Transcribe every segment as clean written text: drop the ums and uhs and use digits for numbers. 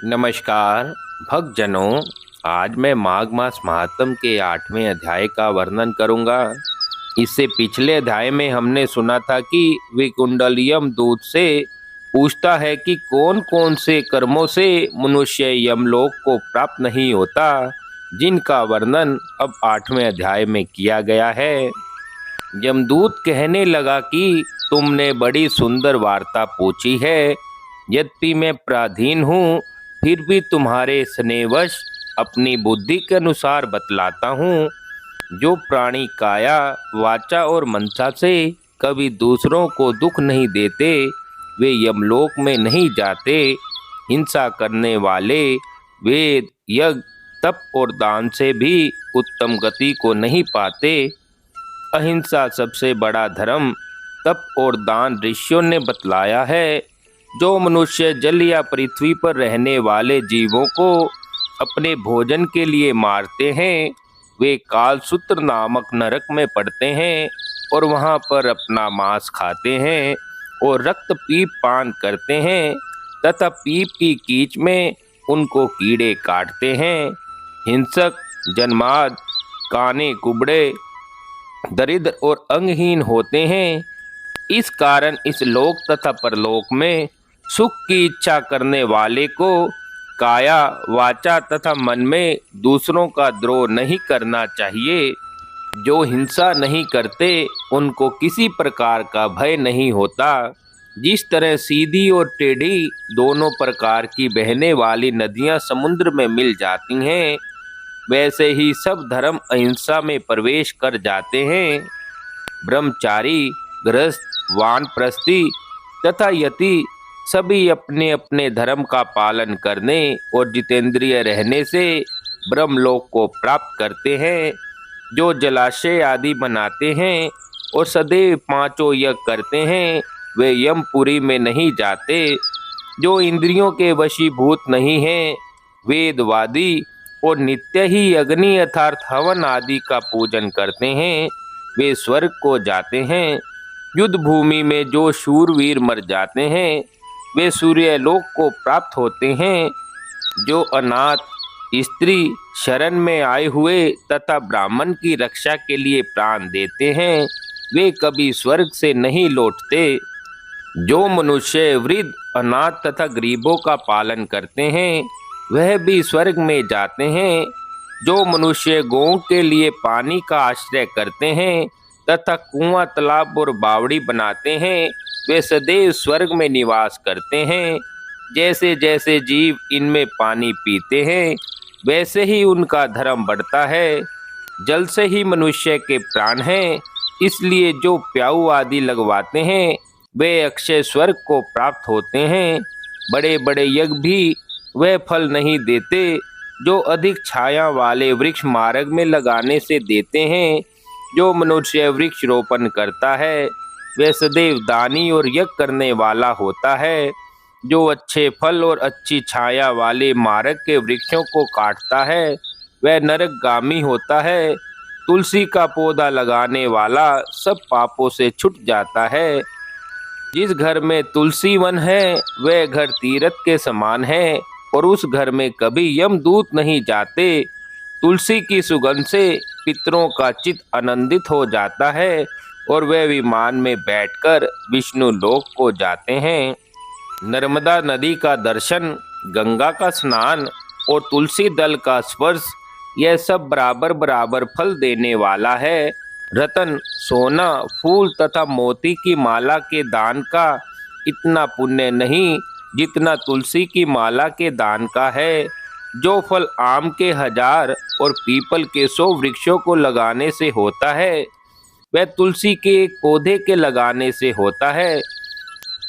नमस्कार भक्तजनों। आज मैं माघ मास महात्म के 8वें अध्याय का वर्णन करूंगा। इससे पिछले अध्याय में हमने सुना था कि विकुंडलियम दूत से पूछता है कि कौन कौन से कर्मों से मनुष्य यमलोक को प्राप्त नहीं होता, जिनका वर्णन अब 8वें अध्याय में किया गया है। यमदूत कहने लगा कि तुमने बड़ी सुंदर वार्ता पूछी है। यद्यपि मैं पराधीन हूँ, फिर भी तुम्हारे स्नेहवश अपनी बुद्धि के अनुसार बतलाता हूँ। जो प्राणी काया, वाचा और मनसा से कभी दूसरों को दुख नहीं देते, वे यमलोक में नहीं जाते। हिंसा करने वाले वेद, यज्ञ, तप और दान से भी उत्तम गति को नहीं पाते। अहिंसा सबसे बड़ा धर्म तप और दान ऋषियों ने बतलाया है। जो मनुष्य जल या पृथ्वी पर रहने वाले जीवों को अपने भोजन के लिए मारते हैं, वे कालसूत्र नामक नरक में पड़ते हैं और वहां पर अपना मांस खाते हैं और रक्त पीप पान करते हैं तथा पीप की कीच में उनको कीड़े काटते हैं। हिंसक, जन्माद, काने कुबड़े, दरिद्र और अंगहीन होते हैं। इस कारण इस लोक तथा परलोक में सुख की इच्छा करने वाले को काया, वाचा तथा मन में दूसरों का द्रोह नहीं करना चाहिए। जो हिंसा नहीं करते, उनको किसी प्रकार का भय नहीं होता। जिस तरह सीधी और टेढ़ी दोनों प्रकार की बहने वाली नदियां समुद्र में मिल जाती हैं, वैसे ही सब धर्म अहिंसा में प्रवेश कर जाते हैं। ब्रह्मचारी, गृहस्थ, वानप्रस्थी तथा यति सभी अपने अपने धर्म का पालन करने और जितेंद्रिय रहने से ब्रह्मलोक को प्राप्त करते हैं। जो जलाशय आदि बनाते हैं और सदैव पांचों यज्ञ करते हैं, वे यमपुरी में नहीं जाते। जो इंद्रियों के वशीभूत नहीं हैं, वेदवादी और नित्य ही अग्नि अर्थात हवन आदि का पूजन करते हैं, वे स्वर्ग को जाते हैं। युद्ध भूमि में जो शूरवीर मर जाते हैं, वे सूर्यलोक को प्राप्त होते हैं। जो अनाथ, स्त्री, शरण में आए हुए तथा ब्राह्मण की रक्षा के लिए प्राण देते हैं, वे कभी स्वर्ग से नहीं लौटते। जो मनुष्य वृद्ध, अनाथ तथा गरीबों का पालन करते हैं, वह भी स्वर्ग में जाते हैं। जो मनुष्य गौओं के लिए पानी का आश्रय करते हैं तथा कुआं, तालाब और बावड़ी बनाते हैं, वे सदैव स्वर्ग में निवास करते हैं। जैसे जैसे जीव इनमें पानी पीते हैं, वैसे ही उनका धर्म बढ़ता है। जल से ही मनुष्य के प्राण हैं, इसलिए जो प्याऊ आदि लगवाते हैं, वे अक्षय स्वर्ग को प्राप्त होते हैं। बड़े बड़े यज्ञ भी वह फल नहीं देते जो अधिक छाया वाले वृक्ष मार्ग में लगाने से देते हैं। जो मनुष्य वृक्ष रोपण करता है, वह सदैव दानी और यज्ञ करने वाला होता है। जो अच्छे फल और अच्छी छाया वाले मार्ग के वृक्षों को काटता है, वह नरकगामी होता है। तुलसी का पौधा लगाने वाला सब पापों से छूट जाता है। जिस घर में तुलसी वन है, वह घर तीर्थ के समान है और उस घर में कभी यमदूत नहीं जाते। तुलसी की सुगंध से पितरों का चित्त आनंदित हो जाता है और वे विमान में बैठकर विष्णु लोक को जाते हैं। नर्मदा नदी का दर्शन, गंगा का स्नान और तुलसी दल का स्पर्श, यह सब बराबर बराबर फल देने वाला है। रतन, सोना, फूल तथा मोती की माला के दान का इतना पुण्य नहीं जितना तुलसी की माला के दान का है। जो फल आम के 1000 और पीपल के 100 वृक्षों को लगाने से होता है, वह तुलसी के एक पौधे के लगाने से होता है।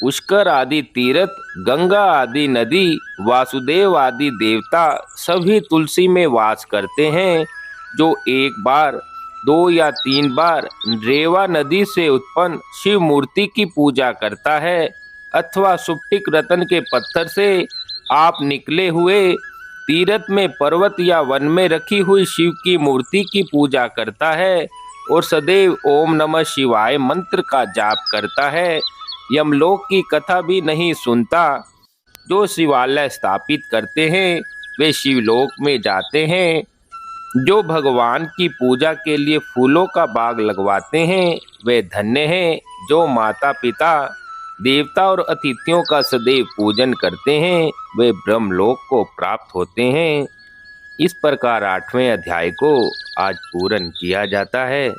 पुष्कर आदि तीर्थ, गंगा आदि नदी, वासुदेव आदि देवता सभी तुलसी में वास करते हैं। जो एक बार, 2 या 3 बार रेवा नदी से उत्पन्न शिव मूर्ति की पूजा करता है अथवा सुप्टिक रतन के पत्थर से आप निकले हुए तीर्थ में पर्वत या वन में रखी हुई शिव की मूर्ति की पूजा करता है और सदैव ओम नमः शिवाय मंत्र का जाप करता है, यमलोक की कथा भी नहीं सुनता, जो शिवालय स्थापित करते हैं वे शिवलोक में जाते हैं। जो भगवान की पूजा के लिए फूलों का बाग लगवाते हैं वे धन्य हैं। जो माता पिता देवता और अतिथियों का सदैव पूजन करते हैं वे ब्रह्मलोक को प्राप्त होते हैं। इस प्रकार 8वें अध्याय को आज पूर्ण किया जाता है।